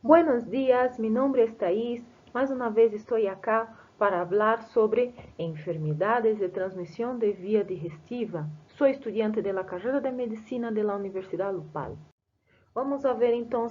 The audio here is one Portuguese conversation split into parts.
Buenos días, mi nombre es Thais. Mais uma vez estou acá para falar sobre enfermedades de transmissão de via digestiva. Sou estudante da carreira de medicina da Universidade Lupal. Vamos a ver então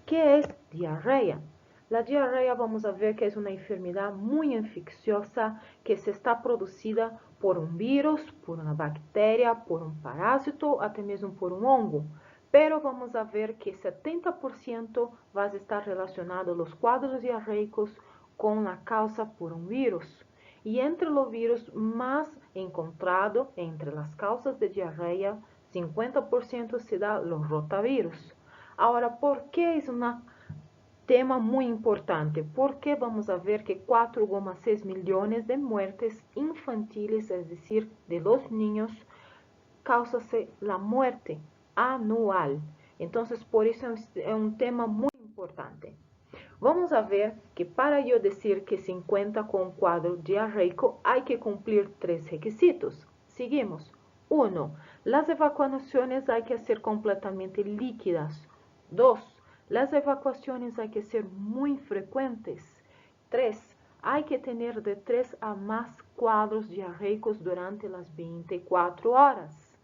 que é diarreia. A diarreia vamos a ver que é uma enfermidade muito infecciosa que se está produzida por um vírus, por uma bactéria, por um parásito, até mesmo por um hongo. Pero vamos a ver que 70% vai estar relacionado aos quadros diarreicos com a causa por um vírus. E entre os vírus mais encontrado entre as causas de diarreia, 50% se dá os rotavírus. Agora, por que é um tema muito importante? Porque vamos a ver que 4,6 milhões de muertes infantiles, es decir, de los niños, causa-se a muerte anual. Então, por isso é um tema muito importante. Vamos a ver que para eu dizer que se encontra com um quadro diarreico, há que cumprir 3 requisitos. Seguimos. 1. Las evacuaciones hay que ser completamente líquidas. 2. Las evacuaciones hay que ser muy frecuentes. 3. Hay que tener de 3 a más cuadros diarreicos durante las 24 horas.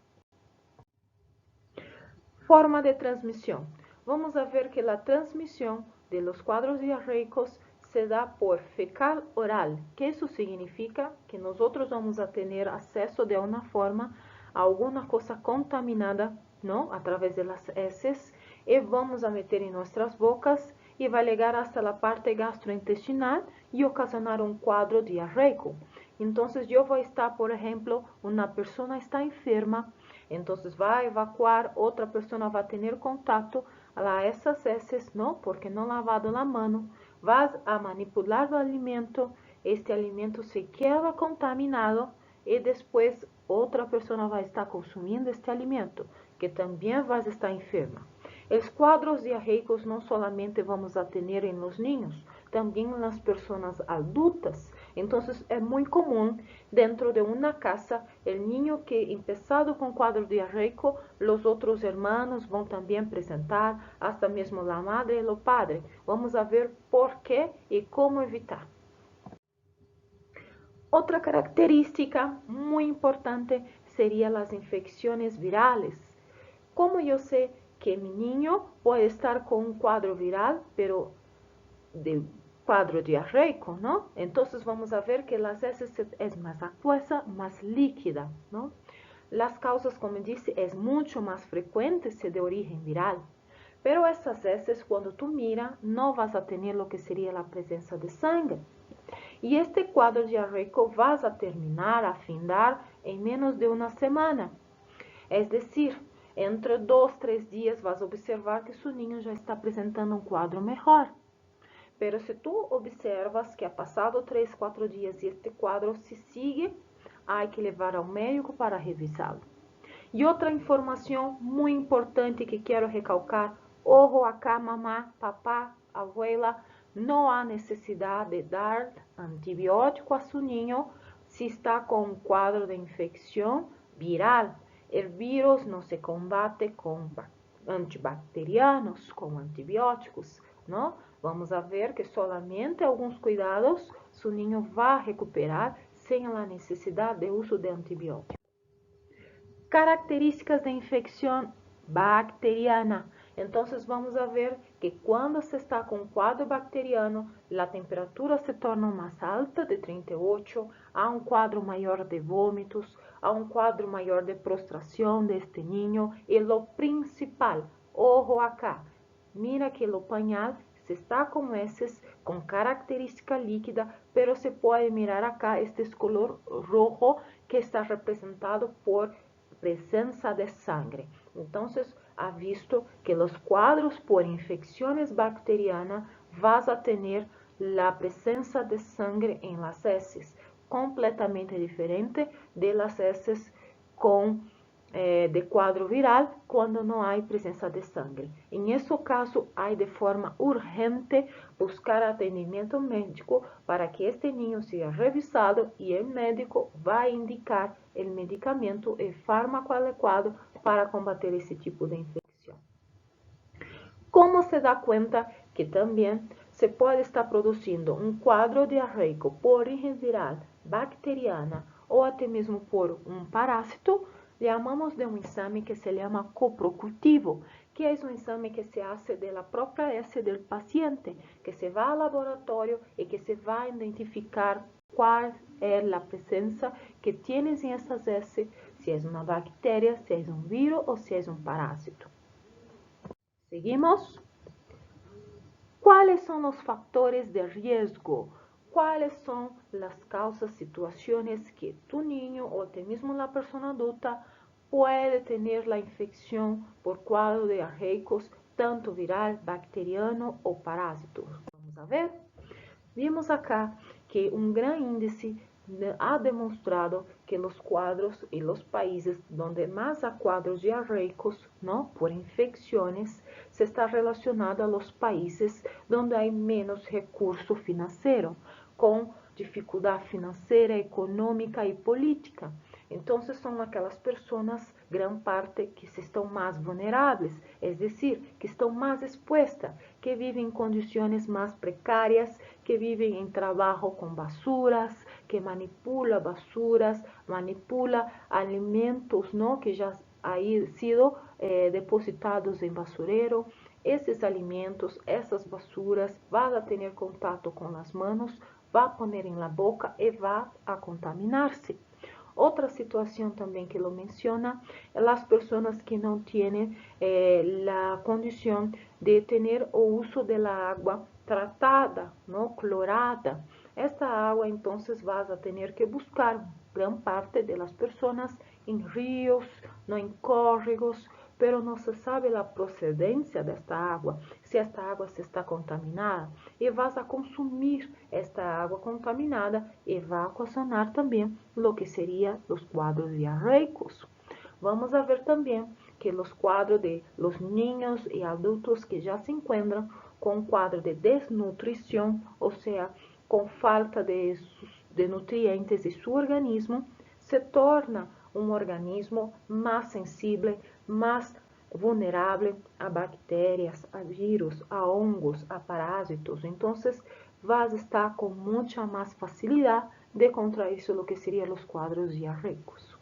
Forma de transmissão. Vamos a ver que a transmissão de los quadros diarreicos se dá por fecal oral. Que isso significa? Que nós vamos a ter acesso de uma forma a alguma coisa contaminada, não? Através das heces, e vamos a meter em nossas bocas e vai chegar hasta a parte gastrointestinal e ocasionar um quadro diarreico. Então, eu vou estar, por exemplo, uma pessoa está enferma, então vai evacuar, outra pessoa vai ter contato a essas heces, não? Porque não lavado a mão, vai a manipular o alimento, este alimento se queda contaminado e depois outra pessoa vai estar consumindo este alimento, que também vai estar enferma. Os quadros diarreicos não solamente vamos a ter em los niños, também nas pessoas adultas. Então, é muito comum dentro de uma casa, o niño que empezado com quadro diarreico, os outros hermanos vão também apresentar, hasta mesmo a madre e o padre. Vamos a ver por quê e como evitar. Outra característica muito importante seria as infecções virales. Como eu sei que mi niño pode estar com um quadro viral, pero de quadro diarreico, ¿no? Entonces vamos a ver que las heces es más acuosa, más líquida, ¿no? Las causas, como disse, es mucho más frecuente ser de origen viral. Pero essas heces, cuando tú miras, no vas a tener lo que sería la presencia de sangre. Y este cuadro diarreico vas a terminar, a findar en menos de una semana. Es decir, entre 2, 3 dias vas a observar que su niño já está apresentando um quadro melhor. Pero se tu observas que ha passado 3, 4 dias e este quadro se sigue, há que levar ao médico para revisá-lo. E outra informação muito importante que quero recalcar: ojo acá, mamá, papá, abuela, não há necessidade de dar antibiótico a seu ninho se está com um quadro de infecção viral. O vírus não se combate com antibacterianos, com antibióticos, não? Vamos a ver que solamente alguns cuidados seu ninho vai recuperar sem a necessidade de uso de antibióticos. Características de infecção bacteriana. Então, vamos a ver que quando se está com quadro bacteriano, a temperatura se torna mais alta, de 38, há um quadro maior de vômitos, há um quadro maior de prostração deste niño, e o principal, ojo acá, mira que o pañal se está com heces, com característica líquida, pero se pode mirar acá este color rojo que está representado por presença de sangre. Então, ha visto que os quadros por infecções bacterianas vas a ter a presença de sangre em las heces, completamente diferente de las heces com de quadro viral, quando não há presença de sangre. Em esse caso, há de forma urgente buscar atendimento médico para que este niño seja revisado e o médico vai indicar o medicamento e fármaco adequado para combater esse tipo de infecção. Como se dá conta que também se pode estar produzindo um quadro diarreico por origem viral, bacteriana ou até mesmo por um parásito, chamamos de um exame que se chama coprocultivo, que é um exame que se hace da própria heces do paciente, que se vai ao laboratório e que se vai identificar qual é a presença que tienes em essas heces, se é uma bactéria, se é um vírus ou se é um parásito. Seguimos. ¿Cuáles son los factores de riesgo? ¿Cuáles son las causas, situaciones que tu niño o tú mismo la persona adulta puede tener la infección por cuadro de diarreicos, tanto viral, bacteriano o parásito? Vamos a ver. Vimos acá que um grande índice ha demonstrado que os quadros e os países onde mais há quadros diarreicos, não, por infecções, se está relacionado a los países onde há menos recurso financeiro, com dificuldade financeira, econômica e política. Então, são aquelas pessoas, grande parte, que estão mais vulneráveis, é decir, que estão mais expostas, que vivem em condições mais precárias, que vivem em trabalho com basuras, que manipula basuras, manipula alimentos, não, que já aí sido depositados em basureiro. Esses alimentos, essas basuras, vão a ter contato com as mãos, vão pôr na boca e vão a contaminar-se. Outra situação também que ele menciona é as pessoas que não têm a condição de ter o uso da água tratada, não clorada. Esta água, então, vas a ter que buscar grande parte das pessoas em rios, não em córregos, pero não se sabe a procedência desta água, se esta água se está contaminada, e vas a consumir esta água contaminada e vai ocasionar também o que seria os quadros diarreicos. Vamos a ver também que os quadros de los niños e adultos que já se encontram com quadro de desnutrição, ou seja, com falta de nutrientes em seu organismo, se torna um organismo mais sensível, mais vulnerável a bactérias, a vírus, a hongos, a parásitos. Então, vas estar com muita mais facilidade de contrair o que seriam os quadros diarreicos.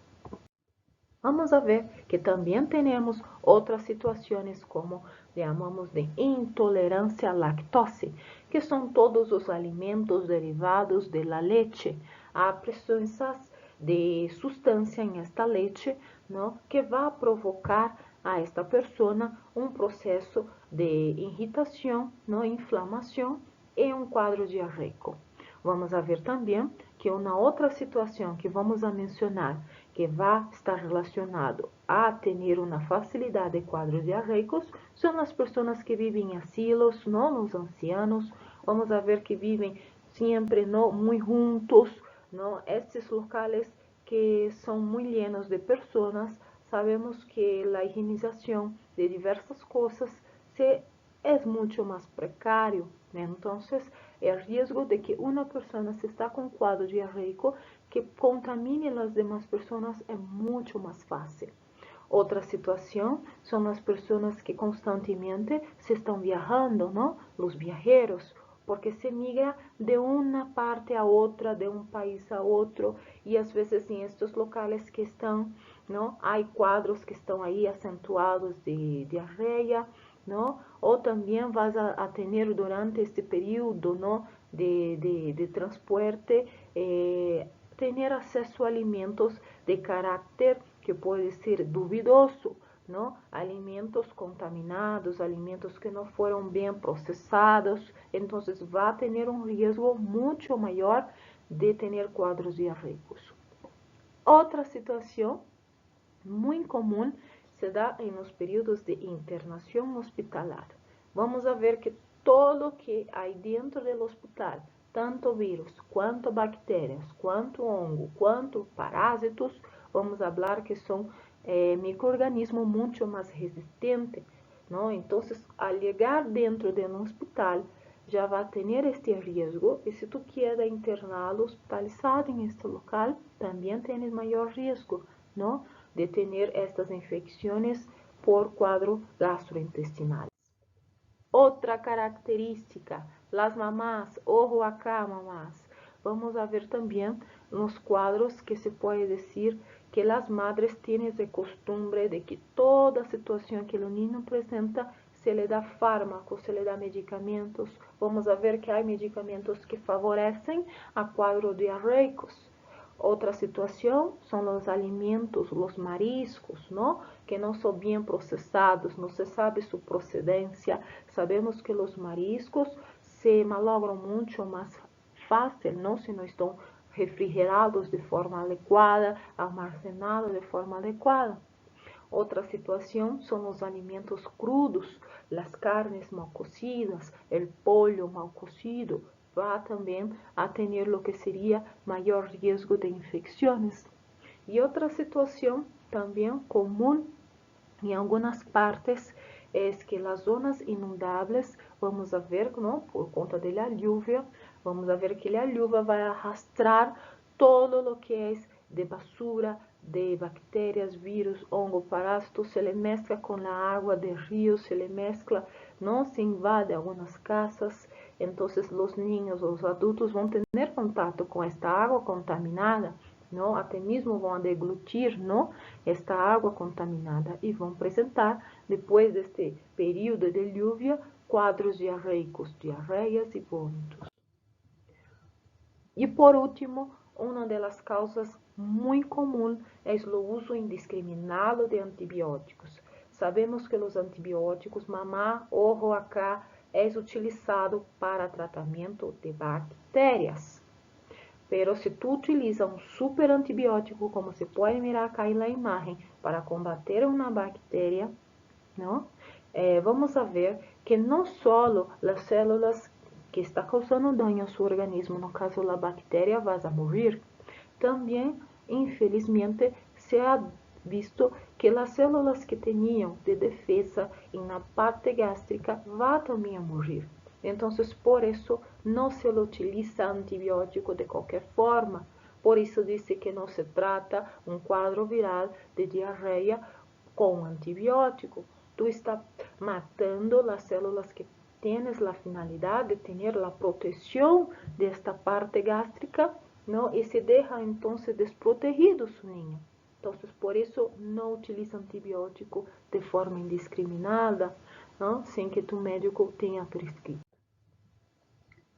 Vamos a ver que também temos outras situações como chamamos de intolerância à lactose, que são todos os alimentos derivados da leite. Há presenças de substância em esta leite, não, que vai provocar a esta pessoa um processo de irritação, não, inflamação e um quadro diarreico. Vamos a ver também que uma outra situação que vamos a mencionar, que vai estar relacionado a ter uma facilidade de quadros diarreicos, são as pessoas que vivem em asilos, não, os ancianos. Vamos a ver que vivem sempre não, muito juntos, não, estes locais que são muito llenos de pessoas. Sabemos que a higienização de diversas coisas é muito mais precário, né? Então, é risco de que uma pessoa se está com quadro diarreico que contamine as demais pessoas é muito mais fácil. Outra situação são as pessoas que constantemente se estão viajando, não? Os viajeros, porque se migra de uma parte a outra, de um país a outro, e às vezes em estes locais que estão, não? Há quadros que estão aí acentuados de diarreia, não? Ou também vas a ter durante este período, não, de transporte, ter acesso a alimentos de caráter que pode ser duvidoso, não? Alimentos contaminados, alimentos que não foram bem processados, então vai ter um risco muito maior de ter quadros diarreicos. Outra situação muito comum se dá nos períodos de internação hospitalar. Vamos a ver que todo que há dentro do hospital, tanto vírus, quanto bactérias, quanto hongo, quanto parásitos, vamos falar que são micro-organismos muito mais resistentes, não? Então, ao chegar dentro de um hospital, já vai ter este risco, e se tu queres interná-lo hospitalizado em este local, também tens maior risco, não? De ter estas infecções por quadro gastrointestinal. Otra característica, las mamás, ojo acá mamás. Vamos a ver también nos cuadros que se puede decir que las madres tienen de costumbre de que toda situación que el niño presenta se le da fármacos, se le da medicamentos. Vamos a ver que hay medicamentos que favorecen a cuadros diarreicos. Otra situación son los alimentos, los mariscos, ¿no? Que no son bien procesados, no se sabe su procedencia. Sabemos que los mariscos se malogran mucho más fácil, ¿no? Si no están refrigerados de forma adequada, armazenados de forma adequada. Otra situación son los alimentos crudos, las carnes mal cocidas, el pollo mal cocido, va también a tener lo que sería mayor riesgo de infecciones. Y otra situación también común en algunas partes es que las zonas inundables, vamos a ver, ¿no? Por conta de la lluvia, vamos a ver que la lluvia va a arrastrar todo lo que es de basura, de bacterias, virus, hongo, parásitos, se le mezcla con la agua de ríos, se le mezcla, ¿no? Se invade algunas casas, entonces los niños, los adultos van a tener contacto con esta agua contaminada, ¿no? Até mesmo vão deglutir, ¿no? Esta água contaminada e vão apresentar, depois deste período de lluvia, quadros diarreicos, diarreias e vômitos. E por último, uma das causas muito comum é o uso indiscriminado de antibióticos. Sabemos que os antibióticos, mamá, ojo acá, é utilizado para tratamento de bactérias. Pero se tu utiliza um super antibiótico, como se pode mirar acá na imagem, para combater uma bactéria, não? Vamos a ver que não só as células que está causando dano ao seu organismo, no caso a bactéria, vai a morrer, também, infelizmente, se ha visto que as células que tinham de defesa na parte gástrica vão também a morrer. Então, por isso, não se utiliza antibiótico de qualquer forma. Por isso, disse que não se trata um quadro viral de diarreia com antibiótico. Tu está matando as células que tienes a finalidade de ter a proteção desta parte gástrica, não? E se deixa, então, desprotegido su niño. Então, por isso, não utiliza antibiótico de forma indiscriminada, não? Sem que tu médico tenha prescrito.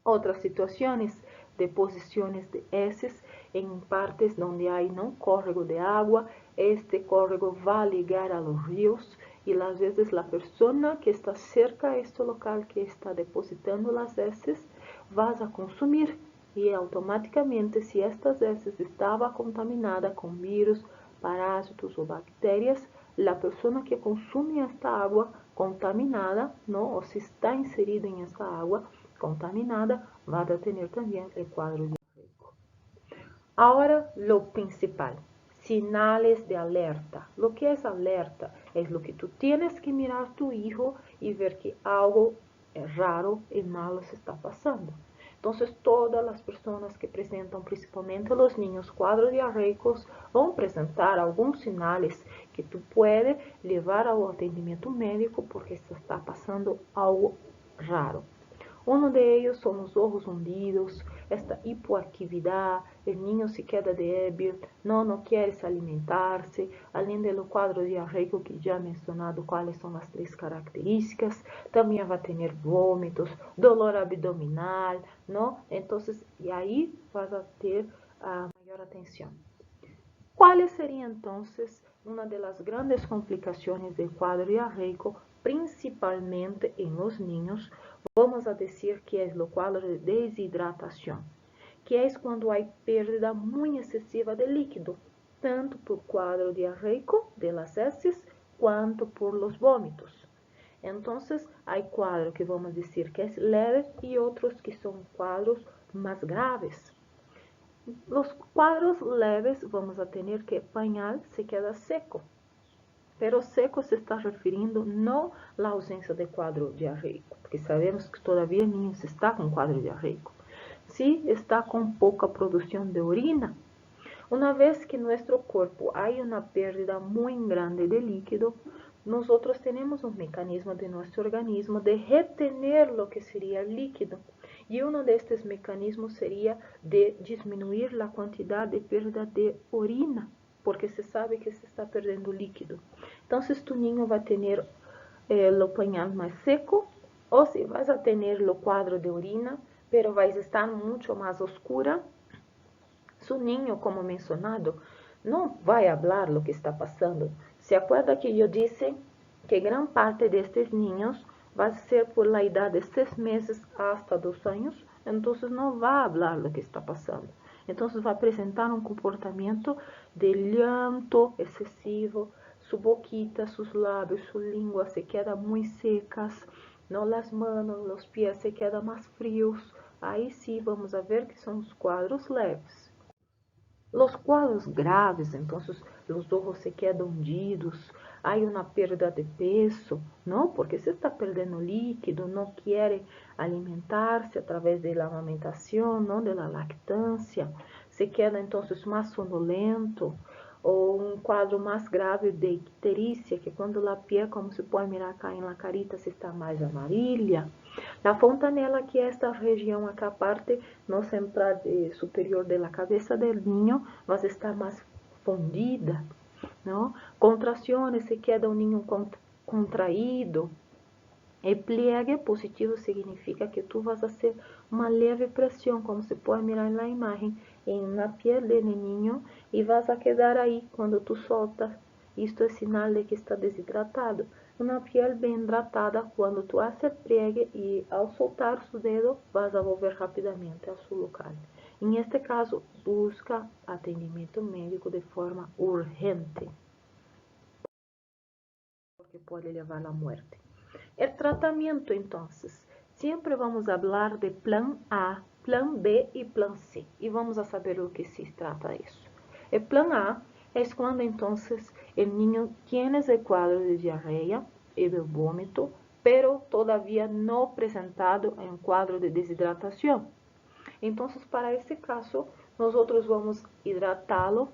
Outras situações, deposições de heces em partes onde há não córrego de água, este córrego vai ligar a los ríos e às vezes a pessoa que está cerca a este local que está depositando as heces vai a consumir e automaticamente, se estas heces estavam contaminadas com vírus, parásitos ou bactérias, a pessoa que consome esta água contaminada, não, ou se está inserida em esta água contaminada, va a tener también el cuadro diarreico. Ahora, lo principal, sinales de alerta. Lo que es alerta es lo que tú tienes que mirar a tu hijo y ver que algo raro y malo se está pasando. Entonces, todas las personas que presentan, principalmente los niños, cuadros diarreicos, vão presentar alguns sinais que tu puedes levar ao atendimento médico porque se está passando algo raro. Um de ellos são os ojos hundidos, esta hipoactividade, o niño se queda débil, não quer se alimentar-se, além do quadro diarreico que já mencionado quais são as 3 características, também vai ter vômitos, dolor abdominal, não? Então, e aí vai ter a maior atenção. Quais seriam, então, uma das grandes complicações do quadro diarreico, principalmente em los niños? Vamos a dizer que é o quadro de desidratação, que é quando há perda muito excessiva de líquido, tanto por quadro diarreico de las heces, quanto por los vômitos. Então, há quadros que vamos dizer que é leve e outros que são quadros mais graves. Los quadros leves vamos a ter que pañal se queda seco. Pero seco se está referindo não à ausência de quadro diarreico, porque sabemos que todavía niño está com quadro diarreico. Se está com pouca produção de orina, uma vez que nosso corpo há uma pérdida muito grande de líquido, nosotros tenemos un mecanismo de nuestro organismo de retener lo que sería líquido. Y uno de estos mecanismos sería de disminuir la cantidad de pérdida de orina, porque se sabe que se está perdiendo líquido. Entonces tu niño va a tener lo pañal más seco, o si vas a tener lo cuadro de orina, pero vais a estar mucho más oscura. Su niño, como mencionado, não vai falar lo que está passando. Se acuerda que eu disse que gran parte destes niños vai ser por la idade de 6 meses hasta 2 anos, então não vai falar lo que está passando. Então vai apresentar um comportamento de llanto excessivo, su boquita, sus lábios, su língua se queda muito secas, não las manos, los pies se quedam mais frios. Aí sim vamos a ver que são os quadros leves. Los cuadros graves, entonces los ojos se quedan hundidos, hay una pérdida de peso, ¿no? Porque se está perdiendo líquido, no quiere alimentarse a través de la amamentación, ¿no? De la lactancia, se queda entonces más sonolento, ou um quadro mais grave de icterícia, que quando a piel, como se pode mirar cá em la carita, se está mais amarilha. La fontanela, que é esta região aqui, a parte no central superior da cabeça do ninho, vai estar mais fundida, não? Contrações, se queda o ninho contraído. E pliegue positivo significa que tu vas a hacer uma leve pressão, como se pode mirar na imagem, na piel do niño, e vas a quedar aí quando tu soltas. Isto é sinal de que está desidratado. Uma piel bem hidratada, quando tu haces pliegue e ao soltar su dedo, vas a volver rapidamente a su local. Em este caso, busca atendimento médico de forma urgente, porque pode levar à morte. El tratamiento, entonces, siempre vamos a hablar de plan A, plan B y plan C. Y vamos a saber lo que se trata de eso. El plan A es cuando entonces el niño tiene el cuadro de diarrea y de vómito, pero todavía no presentado en cuadro de deshidratación. Entonces, para este caso, nosotros vamos hidratá-lo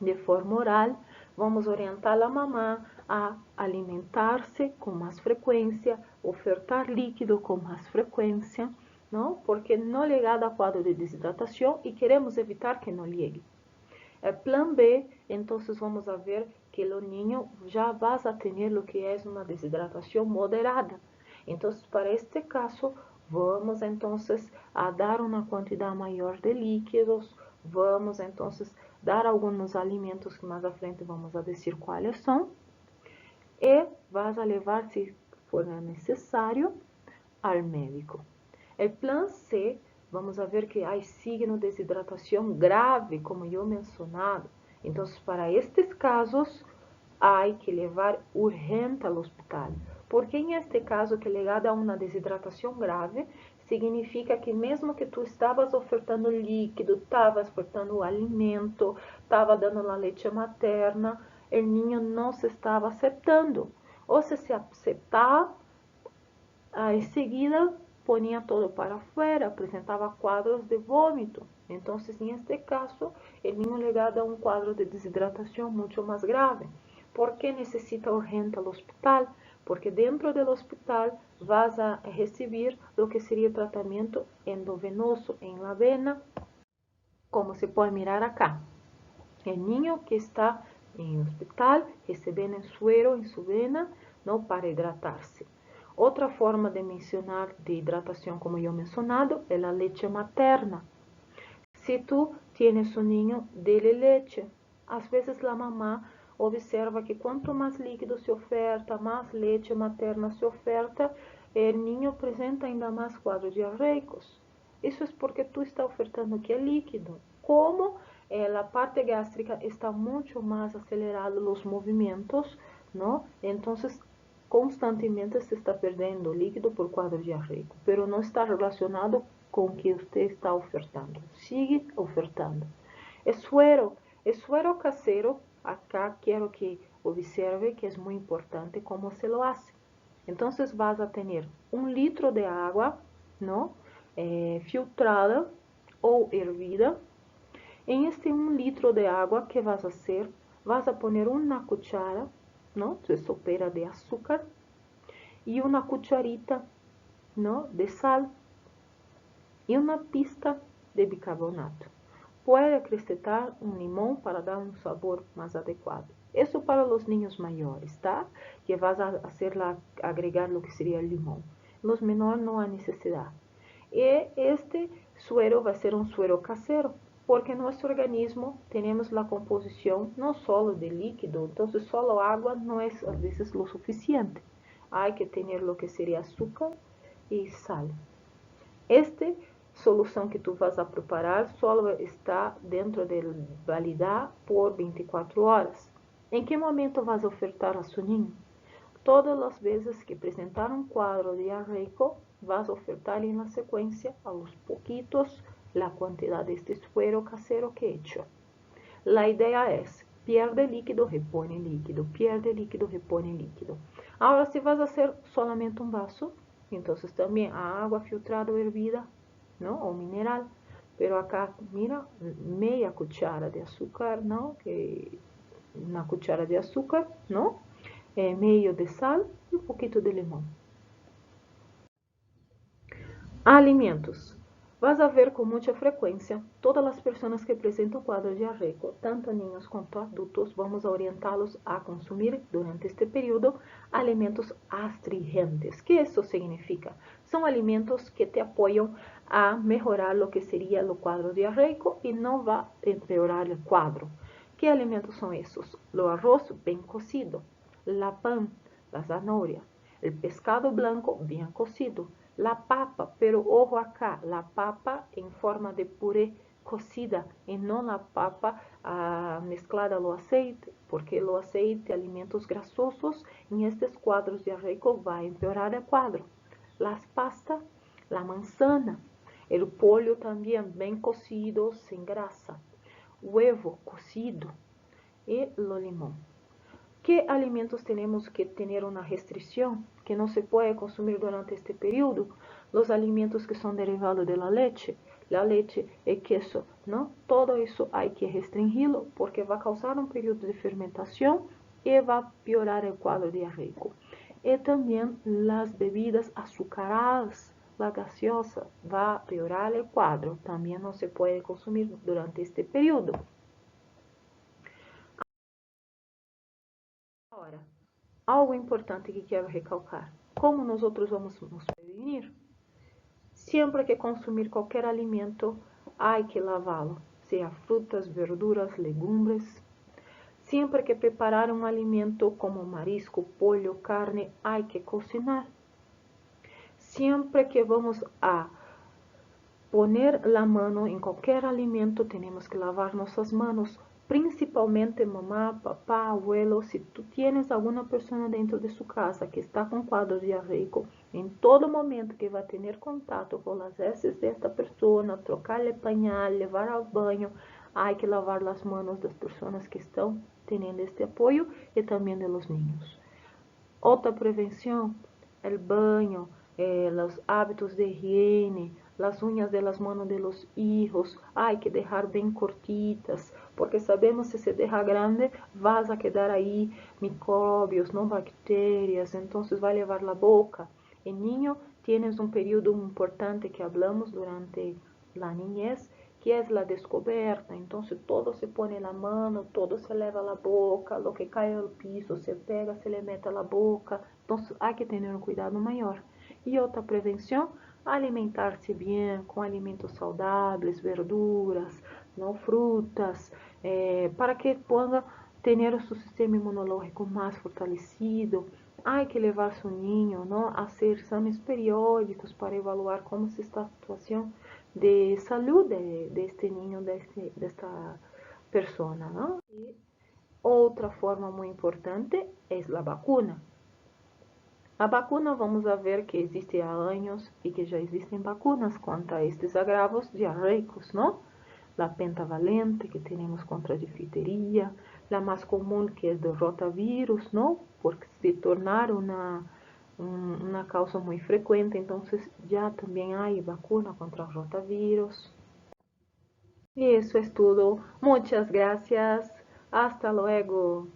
de forma oral, vamos orientar a mamá a alimentar-se com mais frequência, ofertar líquido com mais frequência, não? Porque não ligado a quadro de desidratação e queremos evitar que não ligue. Plan B, então vamos a ver que o niño já vai a ter o que é uma desidratação moderada. Então, para este caso, vamos então a dar uma quantidade maior de líquidos, vamos então dar alguns alimentos que mais à frente vamos a dizer quais são, e vas a levar, se for necessário, ao médico. O plan C, vamos a ver que há signo de desidratação grave, como eu mencionado. Então, para estes casos, há que levar urgente ao hospital. Porque em este caso, que ligado a uma desidratação grave, significa que mesmo que tu estavas ofertando líquido, estavas ofertando alimento, estava dando a leite materna, o ninho não se estava aceitando. Ou se aceitar, em seguida ponia todo para fora, apresentava quadros de vômito. Então, em este caso, o ninho ligado a um quadro de desidratação muito mais grave. ¿Por qué necesita urgente al hospital? Porque dentro del hospital vas a recibir lo que sería tratamiento endovenoso en la vena, como se puede mirar acá. El niño que está en el hospital recibiendo suero en su vena, ¿no? Para hidratarse. Otra forma de mencionar de hidratación, como yo he mencionado, es la leche materna. Si tú tienes un niño, dele leche. A veces la mamá observa que quanto mais líquido se oferta, mais leite materna se oferta, o ninho apresenta ainda mais quadros diarreicos. Isso é porque tu está ofertando que é líquido. Como a parte gástrica está muito mais acelerada os movimentos, não? Então, constantemente se está perdendo líquido por quadro diarreico, pero não está relacionado com o que você está ofertando. Sigue ofertando. É suero caseiro. Acá quero que observe que é muito importante como se lo hace. Então, vas a ter 1 litro de água, não? Filtrada ou hervida. Em este 1 litro de água, que vas a hacer? Vas a poner uma cuchara ¿no? Se sopera de azúcar y una cucharita, ¿no? De sal y una pizca de bicarbonato. Puede acrescentar un limón para dar un sabor más adecuado. Eso para los niños mayores, ¿tá? Que vas a hacerla agregar lo que sería el limón. Los menores no hay necesidad. Y este suero va a ser un suero casero, porque en nuestro organismo tenemos la composición no solo de líquido, entonces solo agua no es a veces lo suficiente. Hay que tener lo que sería azúcar y sal. Esta solução que tu vas a preparar só está dentro de validar por 24 horas. Em que momento vas a ofertar a su niño? Todas as vezes que apresentar um quadro diarreico, vas a ofertar na sequência, aos pouquitos, a quantidade deste suero casero que he hecho. A ideia é, pierde líquido, repõe líquido, pierde líquido, repõe líquido. Agora, se vas a hacer solamente um vaso, então também a água filtrada ou hervida, não? Ou mineral. Pero acá, mira, meia cuchara de açúcar, não? Que uma cuchara de açúcar, não? Meio de sal e um pouquinho de limão. Alimentos. Vas a ver com muita frequência, todas as pessoas que apresentam quadro diarreico, tanto niños quanto adultos, vamos a orientá-los a consumir durante este período alimentos astringentes. ¿Qué eso significa? São alimentos que te apoiam a melhorar o que seria o quadro diarreico e não vai empeorar o quadro. Que alimentos são esses? O arroz bem cocido, la pan, la zanahoria, el pescado blanco bem cocido, la papa, pero ojo acá, la papa en forma de puré cocida y no la papa mezclada al aceite, porque el aceite, alimentos grasosos, en estos cuadros diarreicos va a empeorar el cuadro. Las pastas, la manzana, el pollo también bien cocido, sin grasa, huevo cocido y lo limón. ¿Qué alimentos tenemos que tener una restricción que no se puede consumir durante este periodo? Los alimentos que son derivados de la leche, el queso, ¿no? Todo eso hay que restringirlo porque va a causar un periodo de fermentación y va a piorar el cuadro diarreico. Y también las bebidas azucaradas, la gaseosa, va a piorar el cuadro. También no se puede consumir durante este periodo. Agora, algo importante que quero recalcar. Como nós vamos nos prevenir? Sempre que consumir qualquer alimento, há que lavá-lo, seja frutas, verduras, legumes. Sempre que preparar um alimento como marisco, pollo, carne, há que cocinar. Sempre que vamos a poner la mano em qualquer alimento, temos que lavar nossas manos. Principalmente mamá, papá, abuelo, si tú tienes alguna persona dentro de su casa que está con cuadro diarreico, en todo momento que va a tener contacto con las heces de esta persona, trocarle pañal, llevar al baño, hay que lavar las manos de las personas que están teniendo este apoyo y también de los niños. Otra prevención, el baño, los hábitos de higiene, las uñas de las manos de los hijos, hay que dejar bien cortitas, porque sabemos que si se deja grande, vas a quedar ahí microbios, no bacterias, entonces va a llevar la boca. El niño tienes un periodo importante que hablamos durante la niñez, que es la descoberta, entonces todo se pone en la mano, todo se eleva a la boca, lo que cae al piso se pega, se le mete a la boca, entonces hay que tener un cuidado mayor. Y otra prevención, alimentar-se bien, con alimentos saudáveis, verduras, não frutas, para que pueda tener su sistema inmunológico más fortalecido. Hay que levar seu niño, ¿no?, a hacer exames periódicos para evaluar como está a situação de salud de este niño, de esta persona, ¿no? Y outra forma muito importante é a vacuna. A vacuna, vamos a ver que existe há anos e que já existem vacunas contra estes agravos diarreicos, não? La pentavalente, que temos contra a difteria, la mais comum, que é do rotavírus, não? Porque se tornar uma causa muito frequente, então já também há vacuna contra o rotavírus. E isso é tudo. Muitas gracias. Hasta luego.